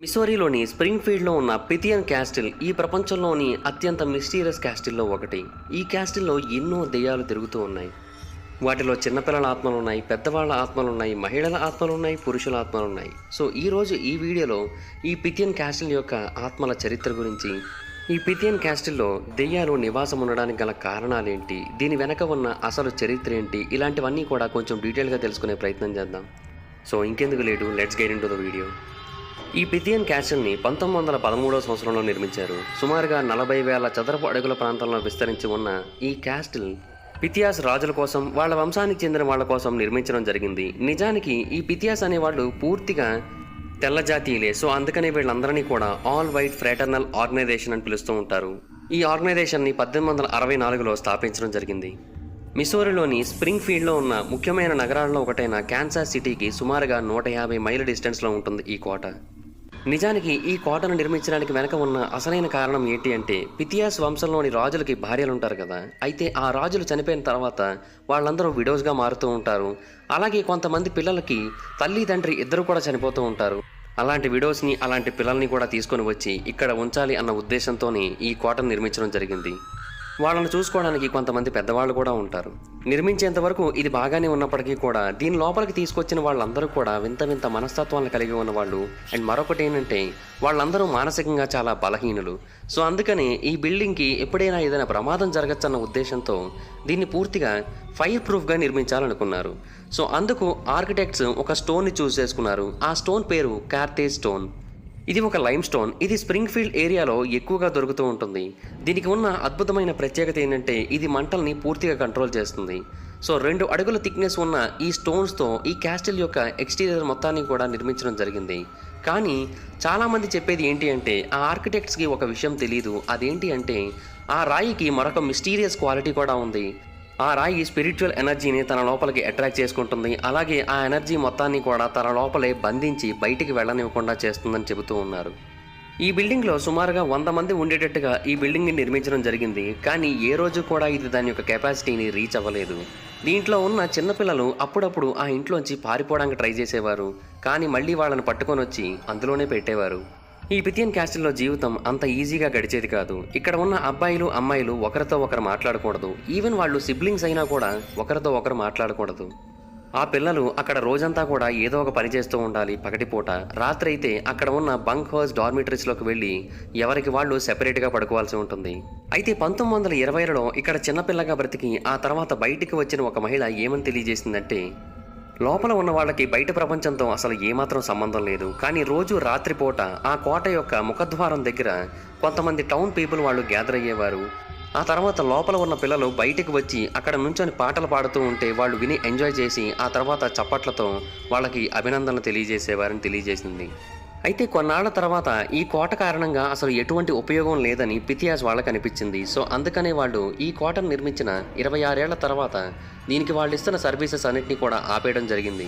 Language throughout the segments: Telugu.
మిసోరీలోని స్ప్రింగ్ఫీల్డ్లో ఉన్న పిథియన్ క్యాస్టిల్ ఈ ప్రపంచంలోని అత్యంత మిస్టీరియస్ క్యాస్టిల్లో ఒకటి. ఈ క్యాస్టిల్లో ఎన్నో దెయ్యాలు తిరుగుతూ ఉన్నాయి. వాటిలో చిన్నపిల్లల ఆత్మలు ఉన్నాయి, పెద్దవాళ్ళ ఆత్మలు ఉన్నాయి, మహిళల ఆత్మలు ఉన్నాయి, పురుషుల ఆత్మలు ఉన్నాయి. సో ఈరోజు ఈ వీడియోలో ఈ పిథియన్ క్యాస్టిల్ యొక్క ఆత్మల చరిత్ర గురించి, ఈ పిథియన్ క్యాస్టిల్లో దెయ్యాలు నివాసం ఉండడానికి గల కారణాలేంటి, దీని వెనక ఉన్న అసలు చరిత్ర ఏంటి, ఇలాంటివన్నీ కూడా కొంచెం డీటెయిల్గా తెలుసుకునే ప్రయత్నం చేద్దాం. సో ఇంకెందుకు late, let's get into the video. ఈ పిథియన్ క్యాస్టిల్ని 1913వ సంవత్సరంలో నిర్మించారు. సుమారుగా 40,000 చదరపు అడుగుల ప్రాంతంలో విస్తరించి ఉన్న ఈ క్యాస్టిల్ పిథియాస్ రాజుల కోసం, వాళ్ళ వంశానికి చెందిన వాళ్ళ కోసం నిర్మించడం జరిగింది. నిజానికి ఈ పిథియాస్ అనేవాళ్ళు పూర్తిగా తెల్ల జాతీయులే. సో అందుకనే వీళ్ళందరినీ కూడా ఆల్ వైట్ ఫ్రేటర్నల్ ఆర్గనైజేషన్ అని పిలుస్తూ ఉంటారు. ఈ ఆర్గనైజేషన్ని 1864లో స్థాపించడం జరిగింది. మిసోరీలోని స్ప్రింగ్ఫీల్డ్లో ఉన్న ముఖ్యమైన నగరాల్లో ఒకటైన కాన్సాస్ సిటీకి సుమారుగా 150 మైళ్ళ డిస్టెన్స్లో ఉంటుంది ఈ కోట. నిజానికి ఈ కోటను నిర్మించడానికి వెనక ఉన్న అసలైన కారణం ఏంటి అంటే, పిథియాస్ వంశంలోని రాజులకి భార్యలు ఉంటారు కదా, అయితే ఆ రాజులు చనిపోయిన తర్వాత వాళ్ళందరూ విడోస్గా మారుతూ ఉంటారు. అలాగే కొంతమంది పిల్లలకి తల్లి తండ్రి ఇద్దరు కూడా చనిపోతూ ఉంటారు. అలాంటి విడోస్ని, అలాంటి పిల్లల్ని కూడా తీసుకొని వచ్చి ఇక్కడ ఉంచాలి అన్న ఉద్దేశంతోనే ఈ కోటను నిర్మించడం జరిగింది. వాళ్ళను చూసుకోవడానికి కొంతమంది పెద్దవాళ్ళు కూడా ఉంటారు. నిర్మించేంత వరకు ఇది బాగానే ఉన్నప్పటికీ కూడా దీని లోపలికి తీసుకొచ్చిన వాళ్ళందరూ కూడా వింత వింత మనస్తత్వాలను కలిగి ఉన్నవాళ్ళు. అండ్ మరొకటి ఏంటంటే, వాళ్ళందరూ మానసికంగా చాలా బలహీనులు. సో అందుకని ఈ బిల్డింగ్కి ఎప్పుడైనా ఏదైనా ప్రమాదం జరగచ్చన్న ఉద్దేశంతో దీన్ని పూర్తిగా ఫైర్ ప్రూఫ్గా నిర్మించాలనుకున్నారు. సో అందుకు ఆర్కిటెక్ట్స్ ఒక స్టోన్ని చూస్ చేసుకున్నారు. ఆ స్టోన్ పేరు కార్తేజ్ స్టోన్. ఇది ఒక లైమ్ స్టోన్. ఇది స్ప్రింగ్ఫీల్డ్ ఏరియాలో ఎక్కువగా దొరుకుతూ ఉంటుంది. దీనికి ఉన్న అద్భుతమైన ప్రత్యేకత ఏంటంటే, ఇది మంటల్ని పూర్తిగా కంట్రోల్ చేస్తుంది. సో 2 అడుగుల థిక్నెస్ ఉన్న ఈ స్టోన్స్తో ఈ క్యాస్టిల్ యొక్క ఎక్స్టీరియర్ మొత్తాన్ని కూడా నిర్మించడం జరిగింది. కానీ చాలామంది చెప్పేది ఏంటి అంటే, ఆ ఆర్కిటెక్ట్స్కి ఒక విషయం తెలియదు. అదేంటి అంటే, ఆ రాయికి మరొక మిస్టీరియస్ క్వాలిటీ కూడా ఉంది. ఆ రాయి స్పిరిచువల్ ఎనర్జీని తన లోపలికి అట్రాక్ట్ చేసుకుంటుంది. అలాగే ఆ ఎనర్జీ మొత్తాన్ని కూడా తన లోపలే బంధించి బయటికి వెళ్ళనివ్వకుండా చేస్తుందని చెబుతూ ఉన్నారు. ఈ బిల్డింగ్లో సుమారుగా 100 మంది ఉండేటట్టుగా ఈ బిల్డింగ్ని నిర్మించడం జరిగింది. కానీ ఏ రోజు కూడా ఇది దాని యొక్క కెపాసిటీని రీచ్ అవ్వలేదు. దీంట్లో ఉన్న చిన్నపిల్లలు అప్పుడప్పుడు ఆ ఇంట్లోంచి పారిపోవడానికి ట్రై చేసేవారు. కానీ మళ్ళీ వాళ్ళని పట్టుకొని వచ్చి అందులోనే పెట్టేవారు. ఈ పిథియన్ క్యాస్టిల్లో జీవితం అంత ఈజీగా గడిచేది కాదు. ఇక్కడ ఉన్న అబ్బాయిలు అమ్మాయిలు ఒకరితో ఒకరు మాట్లాడకూడదు. ఈవెన్ వాళ్ళు సిబ్లింగ్స్ అయినా కూడా ఒకరితో ఒకరు మాట్లాడకూడదు. ఆ పిల్లలు అక్కడ రోజంతా కూడా ఏదో ఒక పని చేస్తూ ఉండాలి. పగటిపూట, రాత్రి అయితే అక్కడ ఉన్న బంక్ హౌస్ డార్మిటరీస్లోకి వెళ్ళి ఎవరికి వాళ్ళు సెపరేట్గా పడుకోవాల్సి ఉంటుంది. అయితే 1920లలో ఇక్కడ చిన్నపిల్లగా బ్రతికి ఆ తర్వాత బయటికి వచ్చిన ఒక మహిళ ఏమని తెలియజేసిందంటే, లోపల ఉన్న వాళ్ళకి బయట ప్రపంచంతో అసలు ఏమాత్రం సంబంధం లేదు. కానీ రోజు రాత్రిపూట ఆ కోట యొక్క ముఖద్వారం దగ్గర కొంతమంది టౌన్ పీపుల్ వాళ్ళు గ్యాదర్ అయ్యేవారు. ఆ తర్వాత లోపల ఉన్న పిల్లలు బయటికి వచ్చి అక్కడ నుంచొని పాటలు పాడుతూ ఉంటే వాళ్ళు విని ఎంజాయ్ చేసి ఆ తర్వాత చప్పట్లతో వాళ్ళకి అభినందనలు తెలియజేసేవారని తెలియజేసింది. అయితే కొన్నాళ్ల తర్వాత ఈ కోట కారణంగా అసలు ఎటువంటి ఉపయోగం లేదని పిథియాస్ వాళ్ళకి అనిపించింది. సో అందుకనే వాళ్ళు ఈ కోటను నిర్మించిన 26 ఏళ్ల తర్వాత దీనికి వాళ్ళు ఇస్తున్న సర్వీసెస్ అన్నింటినీ కూడా ఆపేయడం జరిగింది.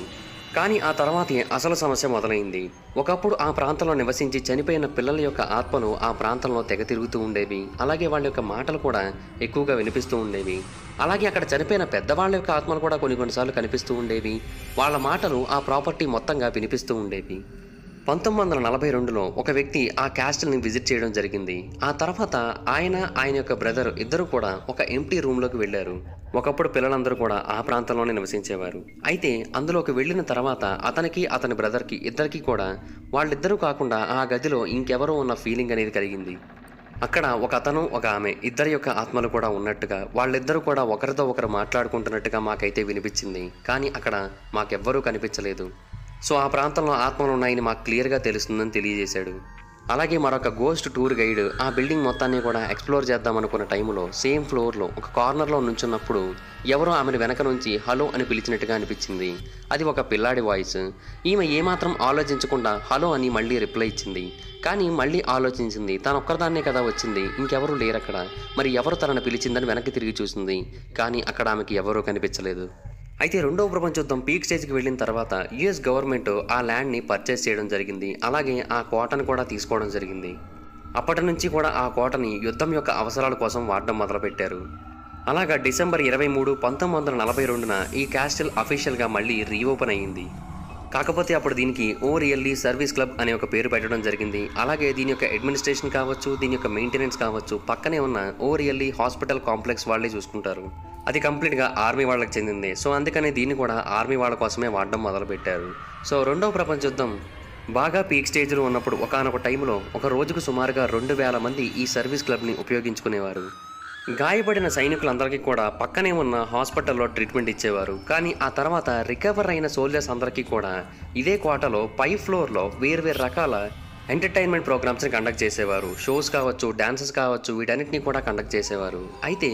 కానీ ఆ తర్వాతే అసలు సమస్య మొదలైంది. ఒకప్పుడు ఆ ప్రాంతంలో నివసించి చనిపోయిన పిల్లల యొక్క ఆత్మలు ఆ ప్రాంతంలో తెగ తిరుగుతూ ఉండేవి. అలాగే వాళ్ళ యొక్క మాటలు కూడా ఎక్కువగా వినిపిస్తూ ఉండేవి. అలాగే అక్కడ చనిపోయిన పెద్దవాళ్ళ యొక్క ఆత్మలు కూడా కొన్నిసార్లు కనిపిస్తూ ఉండేవి. వాళ్ళ మాటలు ఆ ప్రాపర్టీ మొత్తంగా వినిపిస్తూ ఉండేవి. 1942లో ఒక వ్యక్తి ఆ క్యాస్టిల్ని విజిట్ చేయడం జరిగింది. ఆ తర్వాత ఆయన యొక్క బ్రదర్ ఇద్దరు కూడా ఒక ఎంప్టీ రూమ్లోకి వెళ్ళారు. ఒకప్పుడు పిల్లలందరూ కూడా ఆ ప్రాంతంలోనే నివసించేవారు. అయితే అందులోకి వెళ్ళిన తర్వాత అతనికి, అతని బ్రదర్కి ఇద్దరికి కూడా వాళ్ళిద్దరూ కాకుండా ఆ గదిలో ఇంకెవరో ఉన్న ఫీలింగ్ అనేది కలిగింది. అక్కడ ఒక అతను, ఒక ఆమె, ఇద్దరి యొక్క ఆత్మలు కూడా ఉన్నట్టుగా, వాళ్ళిద్దరూ కూడా ఒకరితో ఒకరు మాట్లాడుకుంటున్నట్టుగా మాకైతే వినిపించింది. కానీ అక్కడ మాకెవ్వరూ కనిపించలేదు. సో ఆ ప్రాంతంలో ఆత్మలు ఉన్నాయని మాకు క్లియర్గా తెలుస్తుందని తెలియజేశాడు. అలాగే మరొక గోస్ట్ టూర్ గైడ్ ఆ బిల్డింగ్ మొత్తాన్ని కూడా ఎక్స్ప్లోర్ చేద్దాం అనుకున్న టైంలో సేమ్ ఫ్లోర్లో ఒక కార్నర్లో నుంచున్నప్పుడు ఎవరో ఆమెను వెనక నుంచి హలో అని పిలిచినట్టుగా అనిపించింది. అది ఒక పిల్లాడి వాయిస్. ఈమె ఏమాత్రం ఆలోచించకుండా హలో అని మళ్ళీ రిప్లై ఇచ్చింది. కానీ మళ్ళీ ఆలోచించింది, తను ఒక్కరిదాన్నే కదా వచ్చింది, ఇంకెవరూ లేరక్కడ, మరి ఎవరు తనను పిలిచిందని వెనక్కి తిరిగి చూసింది. కానీ అక్కడ ఆమెకి ఎవరూ కనిపించలేదు. అయితే 2వ ప్రపంచ యుద్ధం పీక్ స్టేజ్కి వెళ్ళిన తర్వాత యుఎస్ గవర్నమెంట్ ఆ ల్యాండ్ని పర్చేస్ చేయడం జరిగింది. అలాగే ఆ కోటను కూడా తీసుకోవడం జరిగింది. అప్పటి నుంచి కూడా ఆ కోటని యుద్ధం యొక్క అవసరాల కోసం వాడడం మొదలుపెట్టారు. అలాగా డిసెంబర్ 23, 1942న ఈ క్యాస్టిల్ అఫీషియల్గా మళ్ళీ రీఓపెన్ అయ్యింది. కాకపోతే అప్పుడు దీనికి ఓ రియల్లీ సర్వీస్ క్లబ్ అనే ఒక పేరు పెట్టడం జరిగింది. అలాగే దీని యొక్క అడ్మినిస్ట్రేషన్ కావచ్చు, దీని యొక్క మెయింటెనెన్స్ కావచ్చు పక్కనే ఉన్న ఓ రియల్లీ హాస్పిటల్ కాంప్లెక్స్ వాళ్ళే చూసుకుంటారు. అది కంప్లీట్గా ఆర్మీ వాళ్ళకి చెందింది. సో అందుకని దీన్ని కూడా ఆర్మీ వాళ్ళ కోసమే వాడడం మొదలుపెట్టారు. సో రెండవ ప్రపంచ యుద్ధం బాగా పీక్ స్టేజ్లో ఉన్నప్పుడు ఒకానొక టైంలో ఒక రోజుకు సుమారుగా 2000 మంది ఈ సర్వీస్ క్లబ్ని ఉపయోగించుకునేవారు. గాయపడిన సైనికులందరికీ కూడా పక్కనే ఉన్న హాస్పిటల్లో ట్రీట్మెంట్ ఇచ్చేవారు. కానీ ఆ తర్వాత రికవర్ అయిన సోల్జర్స్ అందరికీ కూడా ఇదే కోటలో పై ఫ్లోర్లో వేర్వేరు రకాల ఎంటర్టైన్మెంట్ ప్రోగ్రామ్స్ని కండక్ట్ చేసేవారు. షోస్ కావచ్చు, డాన్సెస్ కావచ్చు, వీటన్నిటిని కూడా కండక్ట్ చేసేవారు. అయితే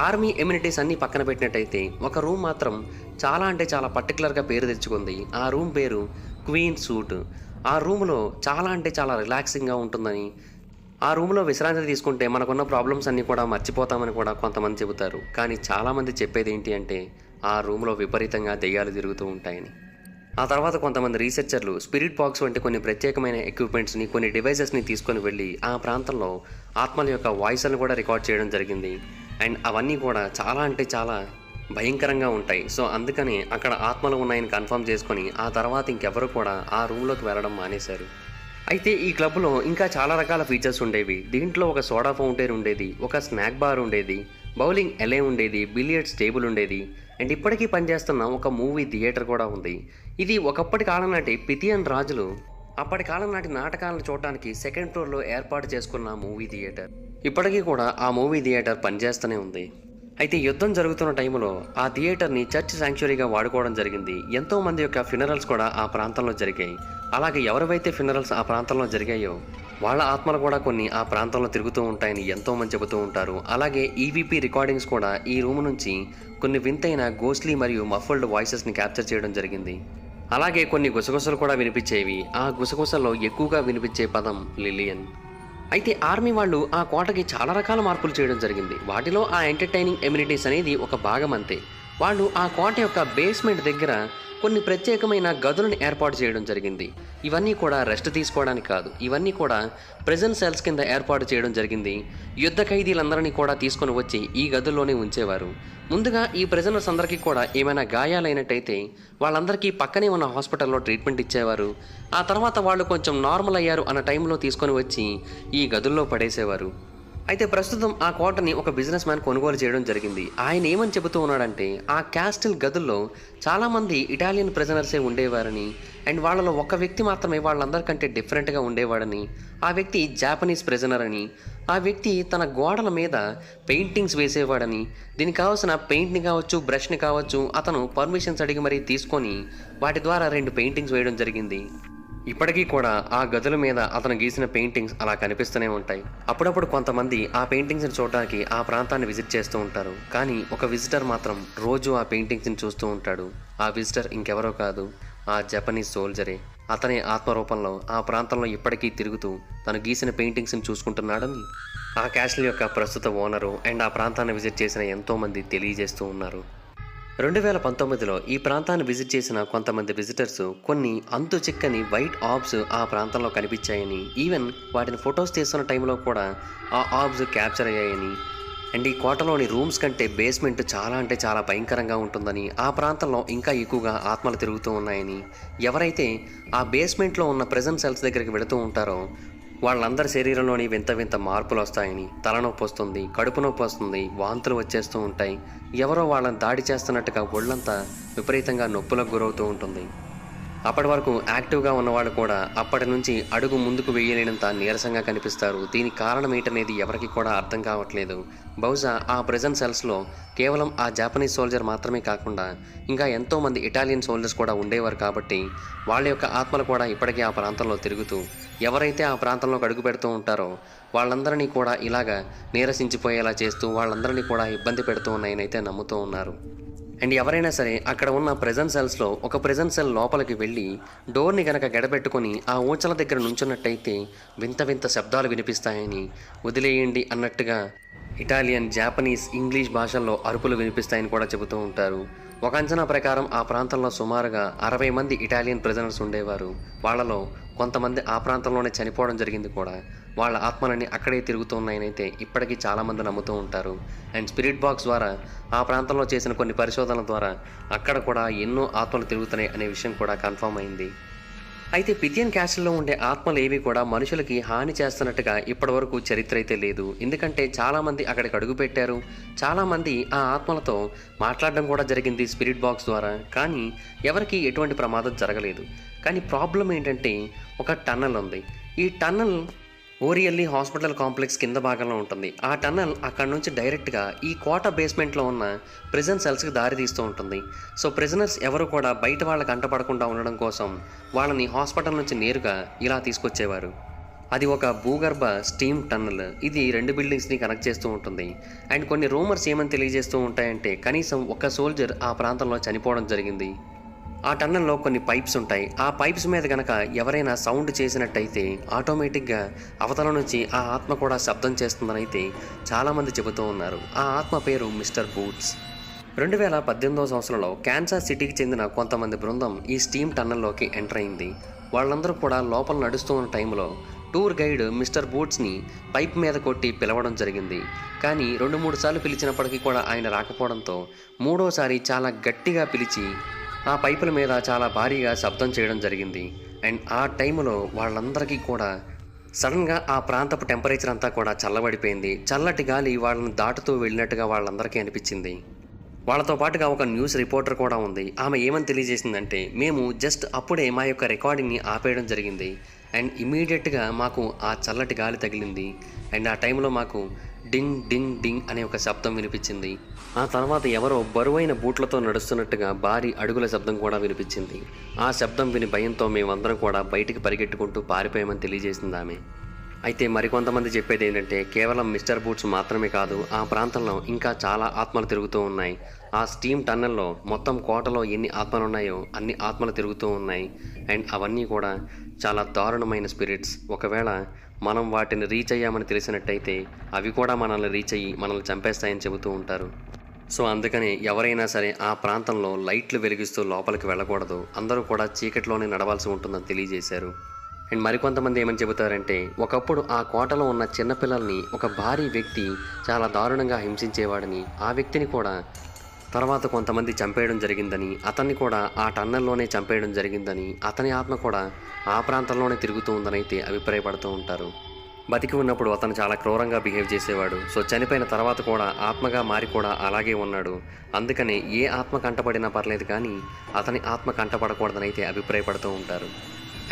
ఆర్మీ ఎమ్యూనిటీస్ అన్నీ పక్కన పెట్టినట్టయితే ఒక రూమ్ మాత్రం చాలా అంటే చాలా పర్టికులర్గా పేరు తెచ్చుకుంది. ఆ రూమ్ పేరు క్వీన్ సూట్. ఆ రూమ్లో చాలా అంటే చాలా రిలాక్సింగ్గా ఉంటుందని, ఆ రూమ్లో విశ్రాంతి తీసుకుంటే మనకున్న ప్రాబ్లమ్స్ అన్నీ కూడా మర్చిపోతామని కూడా కొంతమంది చెబుతారు. కానీ చాలామంది చెప్పేది ఏంటి అంటే ఆ రూమ్లో విపరీతంగా దెయ్యాలు తిరుగుతూ ఉంటాయని. ఆ తర్వాత కొంతమంది రీసెర్చర్లు స్పిరిట్ బాక్స్ వంటి కొన్ని ప్రత్యేకమైన ఎక్విప్మెంట్స్ని, కొన్ని డివైజెస్ని తీసుకొని వెళ్ళి ఆ ప్రాంతంలో ఆత్మల యొక్క వాయిస్లను కూడా రికార్డ్ చేయడం జరిగింది. అండ్ అవన్నీ కూడా చాలా అంటే చాలా భయంకరంగా ఉంటాయి. సో అందుకని అక్కడ ఆత్మలు ఉన్నాయని కన్ఫర్మ్ చేసుకొని ఆ తర్వాత ఇంకెవరు కూడా ఆ రూమ్లోకి వెళ్ళడం మానేశారు. అయితే ఈ క్లబ్లో ఇంకా చాలా రకాల ఫీచర్స్ ఉండేవి. దీంట్లో ఒక సోడా ఫౌంటైన్ ఉండేది, ఒక స్నాక్ బార్ ఉండేది, బౌలింగ్ ఎలే ఉండేది, బిలియర్డ్స్ టేబుల్ ఉండేది, అండ్ ఇప్పటికీ పనిచేస్తున్న ఒక మూవీ థియేటర్ కూడా ఉంది. ఇది ఒకప్పటి కాలం నాటి పిథియన్ రాజులు అప్పటి కాలం నాటి నాటకాలను చూడటానికి సెకండ్ ఫ్లోర్లో ఏర్పాటు చేసుకున్న మూవీ థియేటర్. ఇప్పటికీ కూడా ఆ మూవీ థియేటర్ పనిచేస్తూనే ఉంది. అయితే యుద్ధం జరుగుతున్న టైంలో ఆ థియేటర్ని చర్చ్ శాంక్చురీగా వాడుకోవడం జరిగింది. ఎంతో మంది యొక్క ఫినరల్స్ కూడా ఆ ప్రాంతంలో జరిగాయి. అలాగే ఎవరివైతే ఫినరల్స్ ఆ ప్రాంతంలో జరిగాయో వాళ్ళ ఆత్మలు కూడా కొన్ని ఆ ప్రాంతంలో తిరుగుతూ ఉంటాయని ఎంతోమంది చెబుతూ ఉంటారు. అలాగే ఈవీపీ రికార్డింగ్స్ కూడా ఈ రూమ్ నుంచి కొన్ని వింతైన గోస్ట్లీ మరియు మఫల్డ్ వాయిసెస్ని క్యాప్చర్ చేయడం జరిగింది. అలాగే కొన్ని గుసగుసలు కూడా వినిపించేవి. ఆ గుసగుసల్లో ఎక్కువగా వినిపించే పదం లిలియన్. అయితే ఆర్మీ వాళ్ళు ఆ కోటకి చాలా రకాల మార్పులు చేయడం జరిగింది. వాటిలో ఆ ఎంటర్టైనింగ్ ఎమ్యూనిటీస్ అనేది ఒక భాగం అంతే. వాళ్ళు ఆ కోట యొక్క బేస్మెంట్ దగ్గర కొన్ని ప్రత్యేకమైన గదులను ఏర్పాటు చేయడం జరిగింది. ఇవన్నీ కూడా రెస్ట్ తీసుకోవడానికి కాదు, ఇవన్నీ కూడా ప్రిజన్ సెల్స్ కింద ఏర్పాటు చేయడం జరిగింది. యుద్ధ ఖైదీలందరినీ కూడా తీసుకొని వచ్చి ఈ గదుల్లోనే ఉంచేవారు. ముందుగా ఈ ప్రిజనర్స్ అందరికీ కూడా ఏమైనా గాయాలైనట్టయితే వాళ్ళందరికీ పక్కనే ఉన్న హాస్పిటల్లో ట్రీట్మెంట్ ఇచ్చేవారు. ఆ తర్వాత వాళ్ళు కొంచెం నార్మల్ అయ్యారు అన్న టైంలో తీసుకొని వచ్చి ఈ గదుల్లో పడేసేవారు. అయితే ప్రస్తుతం ఆ కోటని ఒక బిజినెస్ మ్యాన్ కొనుగోలు చేయడం జరిగింది. ఆయన ఏమని చెబుతూ ఉన్నాడంటే ఆ క్యాస్టిల్ గదుల్లో చాలామంది ఇటాలియన్ ప్రిజనర్సే ఉండేవారని, అండ్ వాళ్ళలో ఒక వ్యక్తి మాత్రమే వాళ్ళందరికంటే డిఫరెంట్గా ఉండేవాడని, ఆ వ్యక్తి జాపనీస్ ప్రిజనర్ అని, ఆ వ్యక్తి తన గోడల మీద పెయింటింగ్స్ వేసేవాడని, దీనికి కావాల్సిన పెయింట్ని కావచ్చు, బ్రష్ని కావచ్చు అతను పర్మిషన్స్ అడిగి మరీ తీసుకొని వాటి ద్వారా 2 పెయింటింగ్స్ వేయడం జరిగింది. ఇప్పటికీ కూడా ఆ గదుల మీద అతను గీసిన పెయింటింగ్స్ అలా కనిపిస్తూనే ఉంటాయి. అప్పుడప్పుడు కొంతమంది ఆ పెయింటింగ్స్ని చూడడానికి ఆ ప్రాంతాన్ని విజిట్ చేస్తూ ఉంటారు. కానీ ఒక విజిటర్ మాత్రం రోజు ఆ పెయింటింగ్స్ని చూస్తూ ఉంటాడు. ఆ విజిటర్ ఇంకెవరో కాదు, ఆ జపనీస్ సోల్జరే. అతనే ఆత్మరూపంలో ఆ ప్రాంతంలో ఇప్పటికీ తిరుగుతూ తను గీసిన పెయింటింగ్స్ని చూసుకుంటున్నాడని ఆ క్యాస్టిల్ యొక్క ప్రస్తుత ఓనరు అండ్ ఆ ప్రాంతాన్ని విజిట్ చేసిన ఎంతోమంది తెలియజేస్తూ ఉన్నారు. 2019లో ఈ ప్రాంతాన్ని విజిట్ చేసిన కొంతమంది విజిటర్స్ కొన్ని అంతు చిక్కని వైట్ ఆబ్స్ ఆ ప్రాంతంలో కనిపించాయని, ఈవెన్ వాటిని ఫొటోస్ తీస్తున్న టైంలో కూడా ఆ ఆబ్స్ క్యాప్చర్ అయ్యాయని, అండ్ ఈ కోటలోని రూమ్స్ కంటే బేస్మెంట్ చాలా అంటే చాలా భయంకరంగా ఉంటుందని, ఆ ప్రాంతంలో ఇంకా ఎక్కువగా ఆత్మలు తిరుగుతూ ఉన్నాయని, ఎవరైతే ఆ బేస్మెంట్లో ఉన్న ప్రెజెంట్ సెల్స్ దగ్గరికి వెళుతూ ఉంటారో వాళ్ళందరి శరీరంలోని వింత వింత మార్పులు వస్తాయని, తలనొప్పి వస్తుంది, కడుపు నొప్పి వస్తుంది, వాంతులు వచ్చేస్తూ ఉంటాయి, ఎవరో వాళ్ళని దాడి చేస్తున్నట్టుగా ఒళ్ళంతా విపరీతంగా నొప్పులకు గురవుతూ ఉంటుంది. అప్పటి వరకు యాక్టివ్గా ఉన్నవాళ్ళు కూడా అప్పటి నుంచి అడుగు ముందుకు వేయలేనంత నీరసంగా కనిపిస్తారు. దీనికి కారణం ఏంటనేది ఎవరికి కూడా అర్థం కావట్లేదు. బహుశా ఆ ప్రెజెంట్ సెల్స్లో కేవలం ఆ జాపనీస్ సోల్జర్ మాత్రమే కాకుండా ఇంకా ఎంతోమంది ఇటాలియన్ సోల్జర్స్ కూడా ఉండేవారు కాబట్టి వాళ్ళ యొక్క ఆత్మలు కూడా ఇప్పటికీ ఆ ప్రాంతంలో తిరుగుతూ ఎవరైతే ఆ ప్రాంతంలోకి అడుగు పెడుతూ ఉంటారో వాళ్ళందరినీ కూడా ఇలాగా నీరసించిపోయేలా చేస్తూ వాళ్ళందరినీ కూడా ఇబ్బంది పెడుతూ ఉన్నాయని అయితే నమ్ముతూ ఉన్నారు. అండ్ ఎవరైనా సరే అక్కడ ఉన్న ప్రెజెంట్ సెల్స్లో ఒక ప్రెజెంట్ సెల్ లోపలికి వెళ్ళి డోర్ని కనుక గడబెట్టుకొని ఆ ఊచల దగ్గర నుంచున్నట్టయితే వింత వింత శబ్దాలు వినిపిస్తాయని, వదిలేయండి అన్నట్టుగా ఇటాలియన్, జాపనీస్, ఇంగ్లీష్ భాషల్లో అరుపులు వినిపిస్తాయని కూడా చెబుతూ ఉంటారు. ఒక అంచనా ప్రకారం ఆ ప్రాంతంలో సుమారుగా 60 మంది ఇటాలియన్ ప్రిజనర్స్ ఉండేవారు. వాళ్ళలో కొంతమంది ఆ ప్రాంతంలోనే చనిపోవడం జరిగింది కూడా. వాళ్ళ ఆత్మలన్నీ అక్కడే తిరుగుతున్నాయని అయితే ఇప్పటికీ చాలామంది నమ్ముతూ ఉంటారు. అండ్ స్పిరిట్ బాక్స్ ద్వారా ఆ ప్రాంతంలో చేసిన కొన్ని పరిశోధనల ద్వారా అక్కడ కూడా ఎన్నో ఆత్మలు తిరుగుతున్నాయి అనే విషయం కూడా కన్ఫర్మ్ అయింది. అయితే పిథియన్ క్యాస్టిల్లో ఉండే ఆత్మలు ఏవి కూడా మనుషులకి హాని చేస్తున్నట్టుగా ఇప్పటివరకు చరిత్ర అయితే లేదు. ఎందుకంటే చాలామంది అక్కడికి అడుగుపెట్టారు, చాలామంది ఆ ఆత్మలతో మాట్లాడడం కూడా జరిగింది స్పిరిట్ బాక్స్ ద్వారా. కానీ ఎవరికి ఎటువంటి ప్రమాదం జరగలేదు. కానీ ప్రాబ్లం ఏంటంటే ఒక టన్నల్ ఉంది. ఈ టన్నల్ ఓరియల్లీ హాస్పిటల్ కాంప్లెక్స్ కింద భాగంలో ఉంటుంది. ఆ టన్నల్ అక్కడ నుంచి డైరెక్ట్గా ఈ కోట బేస్మెంట్లో ఉన్న ప్రిజన్ సెల్స్కి దారి తీస్తూ ఉంటుంది. సో ప్రిజనర్స్ ఎవరు కూడా బయట వాళ్ళకి అంటపడకుండా ఉండడం కోసం వాళ్ళని హాస్పిటల్ నుంచి నేరుగా ఇలా తీసుకొచ్చేవారు. అది ఒక భూగర్భ స్టీమ్ టన్నల్. ఇది 2 బిల్డింగ్స్ని కనెక్ట్ చేస్తూ ఉంటుంది. అండ్ కొన్ని రూమర్స్ ఏమని తెలియజేస్తూ ఉంటాయంటే కనీసం ఒక సోల్జర్ ఆ ప్రాంతంలో చనిపోవడం జరిగింది. ఆ టన్నల్లో కొన్ని పైప్స్ ఉంటాయి. ఆ పైప్స్ మీద కనుక ఎవరైనా సౌండ్ చేసినట్టయితే ఆటోమేటిక్గా అవతల నుంచి ఆ ఆత్మ కూడా శబ్దం చేస్తుందని అయితే చాలామంది చెబుతూ ఉన్నారు. ఆ ఆత్మ పేరు మిస్టర్ బూట్స్. 2018వ సంవత్సరంలో కాన్సాస్ సిటీకి చెందిన కొంతమంది బృందం ఈ స్టీమ్ టన్నల్లోకి ఎంటర్ అయింది. వాళ్ళందరూ కూడా లోపల నడుస్తూ ఉన్న టైంలో టూర్ గైడ్ మిస్టర్ బూట్స్ని పైప్ మీద కొట్టి పిలవడం జరిగింది. కానీ 2-3 సార్లు పిలిచినప్పటికీ కూడా ఆయన రాకపోవడంతో మూడోసారి చాలా గట్టిగా పిలిచి ఆ పైపుల మీద చాలా భారీగా శబ్దం చేయడం జరిగింది. అండ్ ఆ టైంలో వాళ్ళందరికీ కూడా సడన్గా ఆ ప్రాంతపు టెంపరేచర్ అంతా కూడా చల్లబడిపోయింది. చల్లటి గాలి వాళ్ళని దాటుతూ వెళ్ళినట్టుగా వాళ్ళందరికీ అనిపించింది. వాళ్ళతో పాటుగా ఒక న్యూస్ రిపోర్టర్ కూడా ఉంది. ఆమె ఏమని తెలియజేసిందంటే, మేము జస్ట్ అప్పుడే మా యొక్క రికార్డింగ్ని ఆపేయడం జరిగింది. అండ్ ఇమీడియట్గా మాకు ఆ చల్లటి గాలి తగిలింది. అండ్ ఆ టైంలో మాకు డింగ్ డింగ్ డింగ్ అనే ఒక శబ్దం వినిపించింది. ఆ తర్వాత ఎవరో బరువైన బూట్లతో నడుస్తున్నట్టుగా భారీ అడుగుల శబ్దం కూడా వినిపించింది. ఆ శబ్దం విని భయంతో మేమందరం కూడా బయటికి పరిగెట్టుకుంటూ పారిపోయామని తెలియజేసింది ఆమె. అయితే మరికొంతమంది చెప్పేది ఏంటంటే కేవలం మిస్టర్ బూట్స్ మాత్రమే కాదు, ఆ ప్రాంతంలో ఇంకా చాలా ఆత్మలు తిరుగుతూ ఉన్నాయి. ఆ స్టీమ్ టన్నల్లో మొత్తం కోటలో ఎన్ని ఆత్మలు ఉన్నాయో అన్ని ఆత్మలు తిరుగుతూ ఉన్నాయి. అండ్ అవన్నీ కూడా చాలా దారుణమైన స్పిరిట్స్. ఒకవేళ మనం వాటిని రీచ్ అయ్యామని తెలిసినట్టయితే అవి కూడా మనల్ని రీచ్ అయ్యి మనల్ని చంపేస్తాయని చెబుతూ ఉంటారు. సో అందుకని ఎవరైనా సరే ఆ ప్రాంతంలో లైట్లు వెలిగిస్తూ లోపలికి వెళ్ళకూడదు. అందరూ కూడా చీకటిలోనే నడవాల్సి ఉంటుందని తెలియజేశారు. అండ్ మరికొంతమంది ఏమని చెబుతారంటే ఒకప్పుడు ఆ కోటలో ఉన్న చిన్నపిల్లల్ని ఒక భారీ వ్యక్తి చాలా దారుణంగా హింసించేవాడని, ఆ వ్యక్తిని కూడా తర్వాత కొంతమంది చంపేయడం జరిగిందని, అతన్ని కూడా ఆ టన్నల్లోనే చంపేయడం జరిగిందని, అతని ఆత్మ కూడా ఆ ప్రాంతంలోనే తిరుగుతూ ఉందని అయితే అభిప్రాయపడుతూ ఉంటారు. బతికి ఉన్నప్పుడు అతను చాలా క్రూరంగా బిహేవ్ చేసేవాడు. సో చనిపోయిన తర్వాత కూడా ఆత్మగా మారి కూడా అలాగే ఉన్నాడు. అందుకని ఏ ఆత్మ కంటపడినా పర్లేదు కానీ అతని ఆత్మ కంటపడకూడదని అయితే అభిప్రాయపడుతూ ఉంటారు.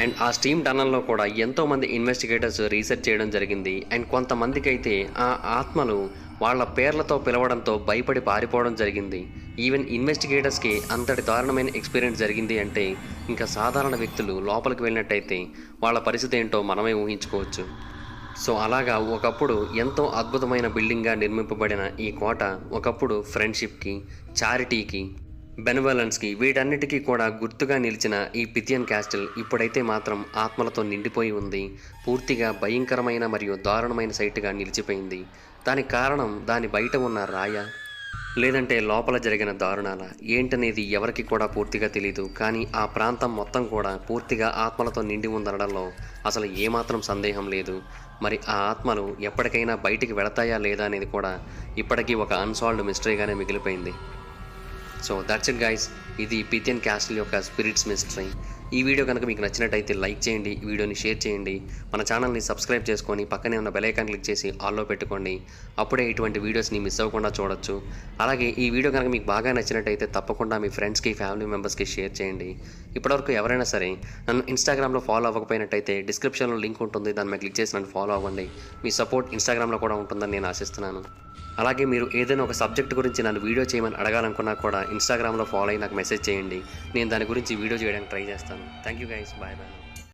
అండ్ ఆ స్టీమ్ టన్నల్లో కూడా ఎంతోమంది ఇన్వెస్టిగేటర్స్ రీసెర్చ్ చేయడం జరిగింది. అండ్ కొంతమందికి అయితే ఆ ఆత్మలు వాళ్ళ పేర్లతో పిలవడంతో భయపడి పారిపోవడం జరిగింది. ఈవెన్ ఇన్వెస్టిగేటర్స్కి అంతటి దారుణమైన ఎక్స్పీరియన్స్ జరిగింది అంటే ఇంకా సాధారణ వ్యక్తులు లోపలికి వెళ్ళినట్టయితే వాళ్ళ పరిస్థితి ఏంటో మనమే ఊహించుకోవచ్చు. సో అలాగా ఒకప్పుడు ఎంతో అద్భుతమైన బిల్డింగ్గా నిర్మింపబడిన ఈ కోట ఒకప్పుడు ఫ్రెండ్షిప్కి, చారిటీకి, బెనవలెన్స్కి వీటన్నిటికీ కూడా గుర్తుగా నిలిచిన ఈ పిథియన్ క్యాస్టిల్ ఇప్పుడైతే మాత్రం ఆత్మలతో నిండిపోయి ఉంది. పూర్తిగా భయంకరమైన మరియు దారుణమైన సైట్గా నిలిచిపోయింది. దానికి కారణం దాని బయట ఉన్న రాయ లేదంటే లోపల జరిగిన దారుణాల ఏంటనేది ఎవరికి కూడా పూర్తిగా తెలియదు. కానీ ఆ ప్రాంతం మొత్తం కూడా పూర్తిగా ఆత్మలతో నిండి ఉందనడంలో అసలు ఏమాత్రం సందేహం లేదు. మరి ఆ ఆత్మలు ఎప్పటికైనా బయటికి వెళతాయా లేదా అనేది కూడా ఇప్పటికీ ఒక అన్సాల్వ్డ్ మిస్టరీగానే మిగిలిపోయింది. సో దట్స్ ఇట్ గైస్, ఇది పిథియన్ క్యాస్టిల్ యొక్క స్పిరిట్స్ మిస్టరీ. ఈ వీడియో కనుక మీకు నచ్చినట్టయితే లైక్ చేయండి, ఈ వీడియోని షేర్ చేయండి, మన ఛానల్ని సబ్స్క్రైబ్ చేసుకొని పక్కనే ఉన్న బెల్ ఐకాన్ క్లిక్ చేసి ఆల్లో పెట్టుకోండి. అప్పుడే ఇటువంటి వీడియోస్ని మిస్ అవ్వకుండా చూడొచ్చు. అలాగే ఈ వీడియో కనుక మీకు బాగా నచ్చినట్టయితే తప్పకుండా మీ ఫ్రెండ్స్కి, ఫ్యామిలీ మెంబర్స్కి షేర్ చేయండి. ఇప్పటివరకు ఎవరైనా సరే నన్ను ఇన్స్టాగ్రామ్లో ఫాలో అవ్వకపోయినట్టయితే డిస్క్రిప్షన్లో లింక్ ఉంటుంది, దాని మీద క్లిక్ చేసి నన్ను ఫాలో అవ్వండి. మీ సపోర్ట్ ఇన్స్టాగ్రామ్లో కూడా ఉంటుందని నేను ఆశిస్తున్నాను. అలాగే మీరు ఏదైనా ఒక సబ్జెక్ట్ గురించి నన్ను వీడియో చేయమని అడగాలనుకున్నా కూడా ఇన్స్టాగ్రామ్లో ఫాలో అయ్యి నాకు మెసేజ్ చేయండి. నేను దాని గురించి వీడియో చేయడానికి ట్రై చేస్తాను. Thank you guys, bye bye.